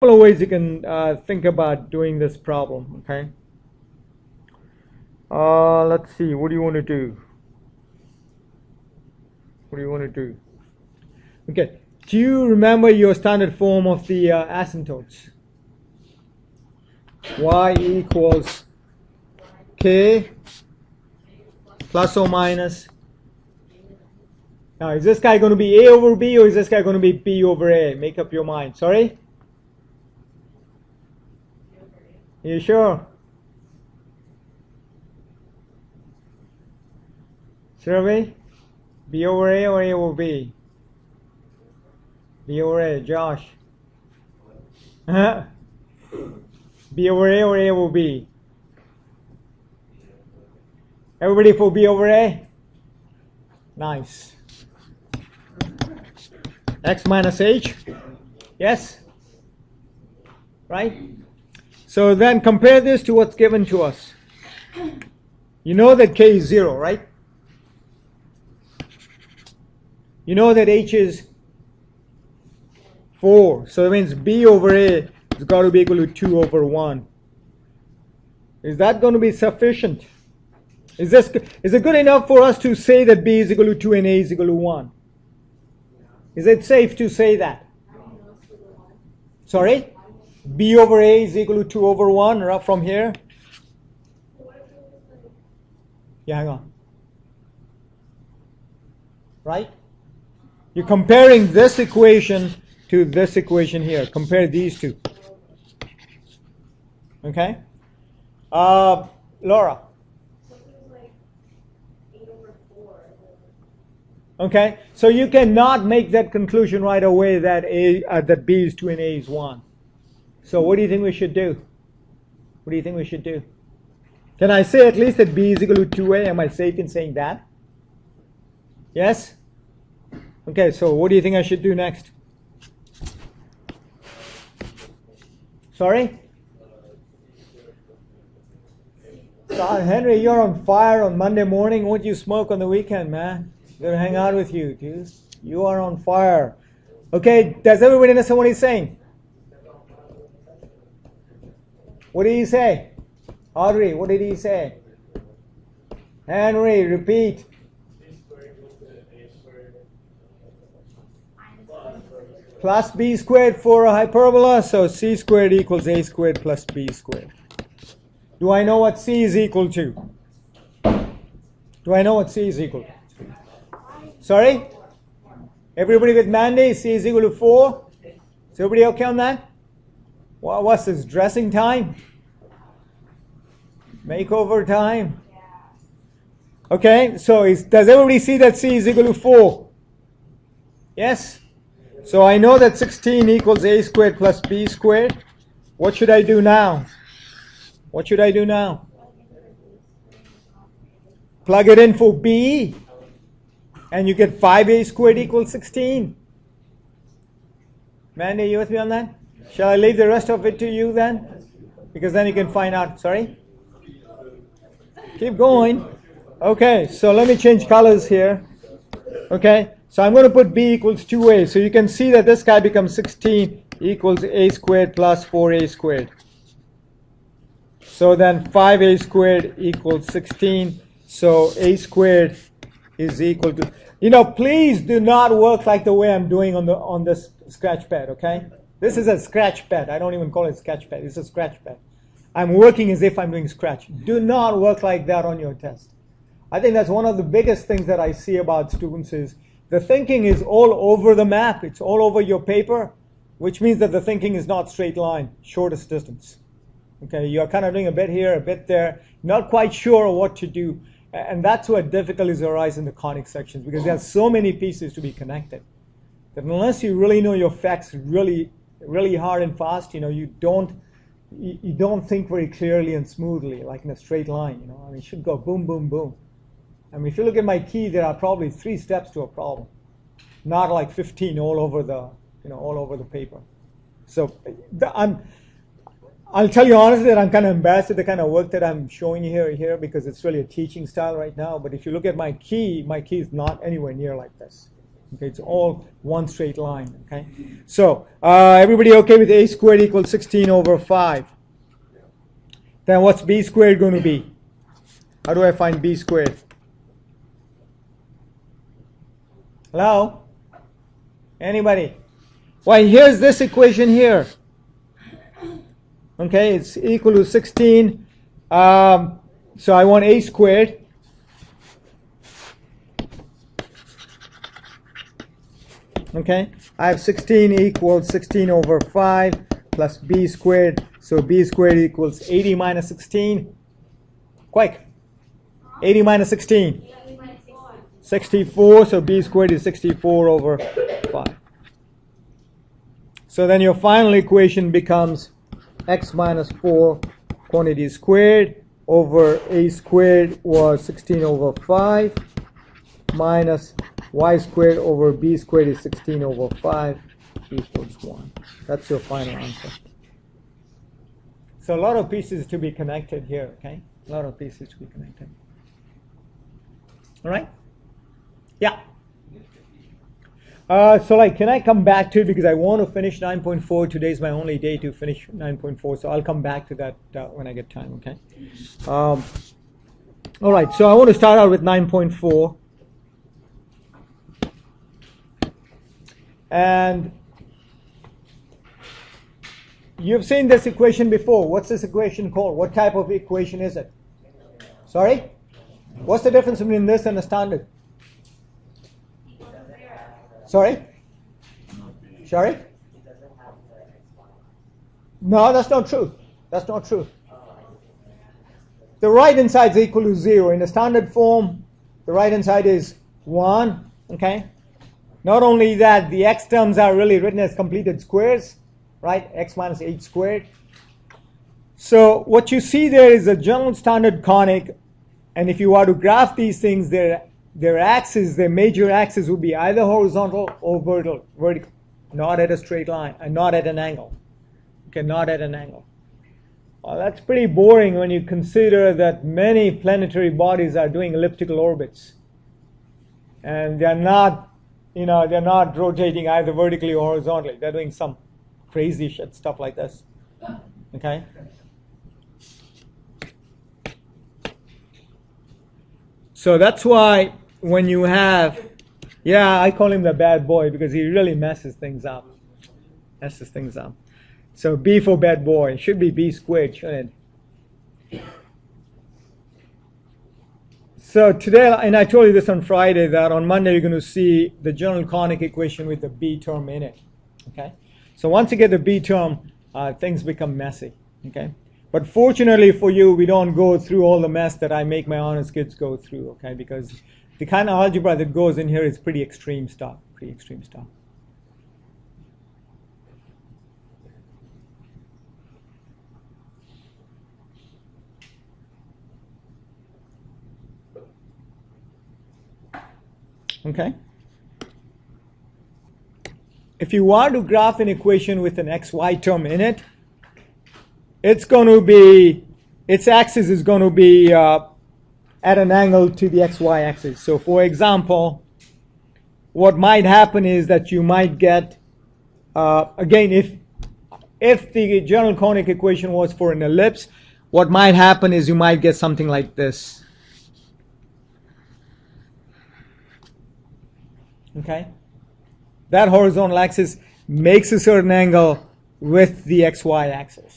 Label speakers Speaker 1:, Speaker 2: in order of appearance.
Speaker 1: couple of ways you can think about doing this problem, okay? Let's see, what do you want to do? What do you want to do? Okay, do you remember your standard form of the asymptotes? Y equals K plus or minus. Now, is this guy going to be A over B, or is this guy going to be B over A? Make up your mind. Sorry? You sure? Survey? B over A or A over B? B over A. Josh? B over A or A over B? Everybody for B over A? Nice. X minus H? Yes? Right? So then compare this to what's given to us. You know that K is 0, right? You know that H is 4. So that means B over A has got to be equal to 2 over 1. Is that going to be sufficient? Is it good enough for us to say that B is equal to 2 and A is equal to 1? Is it safe to say that? Sorry? B over A is equal to 2 over 1 right from here? Yeah, hang on. Right? You're comparing this equation to this equation here. Compare these two. Okay? Laura? Okay, so you cannot make that conclusion right away that that B is 2 and A is 1. So what do you think we should do? What do you think we should do? Can I say at least that B is equal to 2A? Am I safe in saying that? Yes? Okay, so what do you think I should do next? Sorry? Henry, you're on fire on Monday morning. Won't you smoke on the weekend, man? I'm going to hang out with you, dude. You are on fire. Okay, does everybody understand what he's saying? What did he say? Audrey, what did he say? Henry, repeat. Plus b squared for a hyperbola, so c squared equals a squared plus b squared. Do I know what c is equal to? Do I know what c is equal to? Sorry? Everybody with Mandy, c is equal to 4? Is everybody okay on that? What's this, dressing time? Makeover time? Okay, so does everybody see that c is equal to 4? Yes? So I know that 16 equals a squared plus b squared. What should I do now? What should I do now? Plug it in for b, and you get 5a squared equals 16. Mandy, you with me on that? Shall I leave the rest of it to you then? Because then you can find out. Sorry? Keep going. Okay, so let me change colors here. Okay, so I'm going to put b equals 2a. So you can see that this guy becomes 16 equals a squared plus 4a squared. So then 5a squared equals 16. So a squared is equal to... You know, please do not work like the way I'm doing on this scratch pad, okay? This is a scratch pad. I don't even call it scratch pad. It's a scratch pad. I'm working as if I'm doing scratch. Do not work like that on your test. I think that's one of the biggest things that I see about students is the thinking is all over the map. It's all over your paper, which means that the thinking is not straight line, shortest distance. Okay, you're kind of doing a bit here, a bit there, not quite sure what to do. And that's where difficulties arise in the conic sections, because there are so many pieces to be connected that unless you really know your facts really, really hard and fast, you know, you don't think very clearly and smoothly, like in a straight line. You know, I mean, it should go boom, boom, boom. I mean, if you look at my key, there are probably 3 steps to a problem, not like 15 all over the paper. So I'll tell you honestly that I'm kind of embarrassed at the kind of work that I'm showing you here because it's really a teaching style right now. But if you look at my key is not anywhere near like this. Okay, it's all one straight line. Okay, so everybody okay with a squared equals 16 over 5? Then what's b squared going to be? How do I find b squared? Hello? Anybody? Why, here's this equation here. Okay, it's equal to 16. So I want a squared. Okay, I have 16 equals 16 over 5 plus b squared. So b squared equals 80 minus 16. Quick. 80 minus 16. 64. So b squared is 64 over 5. So then your final equation becomes x minus 4 quantity squared over a squared was 16 over 5 minus y squared over b squared is 16 over 5 equals 1. That's your final answer. So a lot of pieces to be connected here, okay? A lot of pieces to be connected. All right? Yeah. So can I come back to it because I want to finish 9.4. Today's my only day to finish 9.4, so I'll come back to that when I get time, okay? All right, so I want to start out with 9.4. And you've seen this equation before. What's this equation called? What type of equation is it? Sorry? What's the difference between this and a standard? Sorry? Sorry? No, that's not true. That's not true. The right-hand side is equal to 0. In the standard form, the right-hand side is 1. Okay? Not only that, the x terms are really written as completed squares, right? X minus h squared. So what you see there is a general standard conic, and if you are to graph these things, their axis, their major axis would be either horizontal or vertical, not at a straight line, and not at an angle. Okay, not at an angle. Well, that's pretty boring when you consider that many planetary bodies are doing elliptical orbits, and they're not rotating either vertically or horizontally. They're doing some crazy shit stuff like this. Okay. So that's why when you have, I call him the bad boy because he really messes things up. So B for bad boy. It should be B squared, shouldn't it? So today, and I told you this on Friday, that on Monday you're going to see the general conic equation with the B term in it. Okay? So once you get the B term, things become messy. Okay? But fortunately for you, we don't go through all the mess that I make my honors kids go through. Okay? Because the kind of algebra that goes in here is pretty extreme stuff. Okay. If you want to graph an equation with an xy term in it, its axis is going to be at an angle to the xy axis. So for example, what might happen is that you might get, again, if the general conic equation was for an ellipse, what might happen is you might get something like this. Okay? That horizontal axis makes a certain angle with the xy axis.